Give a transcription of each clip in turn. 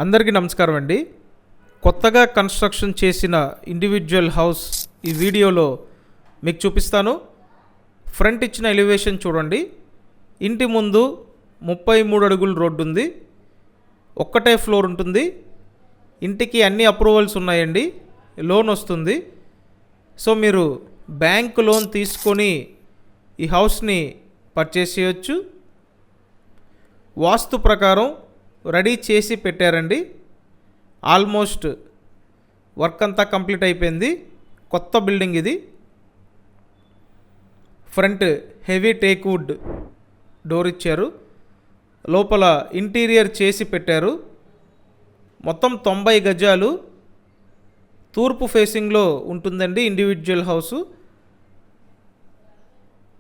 అందరికీ నమస్కారం అండి. కొత్తగా కన్స్ట్రక్షన్ చేసిన ఇండివిజువల్ హౌస్ ఈ వీడియోలో మీకు చూపిస్తాను. ఫ్రంట్ ఇచ్చిన ఎలివేషన్ చూడండి. ఇంటి ముందు 33 అడుగుల రోడ్డు ఉంది. ఒక్కటే ఫ్లోర్ ఉంటుంది. ఇంటికి అన్ని అప్రూవల్స్ ఉన్నాయండి. లోన్ వస్తుంది. సో మీరు బ్యాంక్ లోన్ తీసుకొని ఈ హౌస్ని పర్చేస్ చేయొచ్చు. వాస్తు ప్రకారం రెడీ చేసి పెట్టారండి. ఆల్మోస్ట్ వర్క్ అంతా కంప్లీట్ అయిపోయింది. కొత్త బిల్డింగ్ ఇది. Front heavy teak wood door ఇచ్చారు. లోపల ఇంటీరియర్ చేసి పెట్టారు. మొత్తం 90 గజాలు తూర్పు ఫేసింగ్లో ఉంటుందండి ఇండివిజువల్ హౌసు.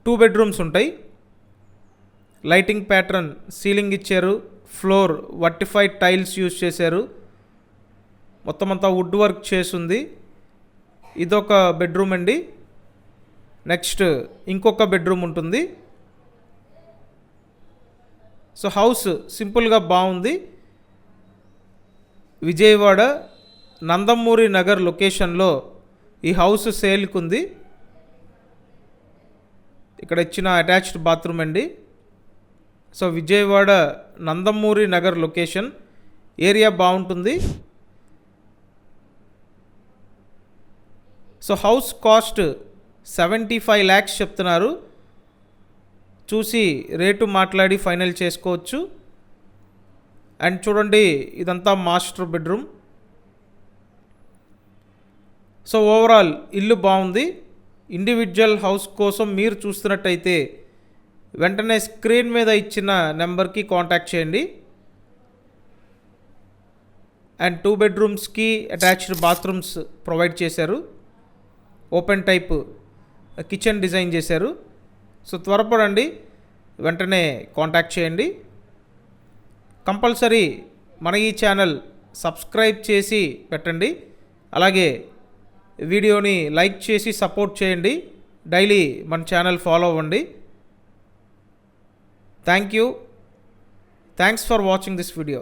2 బెడ్రూమ్స్ ఉంటాయి. లైటింగ్ ప్యాటర్న్ సీలింగ్ ఇచ్చారు. ఫ్లోర్ వర్టిఫైడ్ టైల్స్ యూజ్ చేశారు. మొత్తం అంతా వుడ్ వర్క్ చేసింది. ఇదొక బెడ్రూమ్ అండి. నెక్స్ట్ ఇంకొక బెడ్రూమ్ ఉంటుంది. సో హౌస్ సింపుల్గా బాగుంది. విజయవాడ నందమూరి నగర్ లొకేషన్లో ఈ హౌస్ సేల్కి ఉంది. ఇక్కడ ఇచ్చిన అటాచ్డ్ బాత్రూమ్ అండి. So Vijayawada Nandamuri Nagar location. Area బాగుంటుంది. సో హౌస్ కాస్ట్ 75 lakhs చెప్తున్నారు. చూసి రేటు మాట్లాడి ఫైనల్ చేసుకోవచ్చు. అండ్ చూడండి, ఇదంతా మాస్టర్ బెడ్రూమ్. సో ఓవరాల్ ఇల్లు బాగుంది. ఇండివిజువల్ హౌస్ కోసం మీరు చూస్తున్నట్టయితే వెంటనే స్క్రీన్ మీద ఇచ్చిన నెంబర్కి కాంటాక్ట్ చేయండి. అండ్ 2 బెడ్రూమ్స్కి అటాచ్డ్ బాత్రూమ్స్ ప్రొవైడ్ చేశారు. ఓపెన్ టైప్ కిచెన్ డిజైన్ చేశారు. సో త్వరపడండి, వెంటనే కాంటాక్ట్ చేయండి. కంపల్సరీ మన ఈ ఛానల్ సబ్స్క్రైబ్ చేసి పెట్టండి. అలాగే వీడియోని లైక్ చేసి సపోర్ట్ చేయండి. డైలీ మన ఛానల్ ఫాలో అవ్వండి. Thank you. Thanks for watching this video.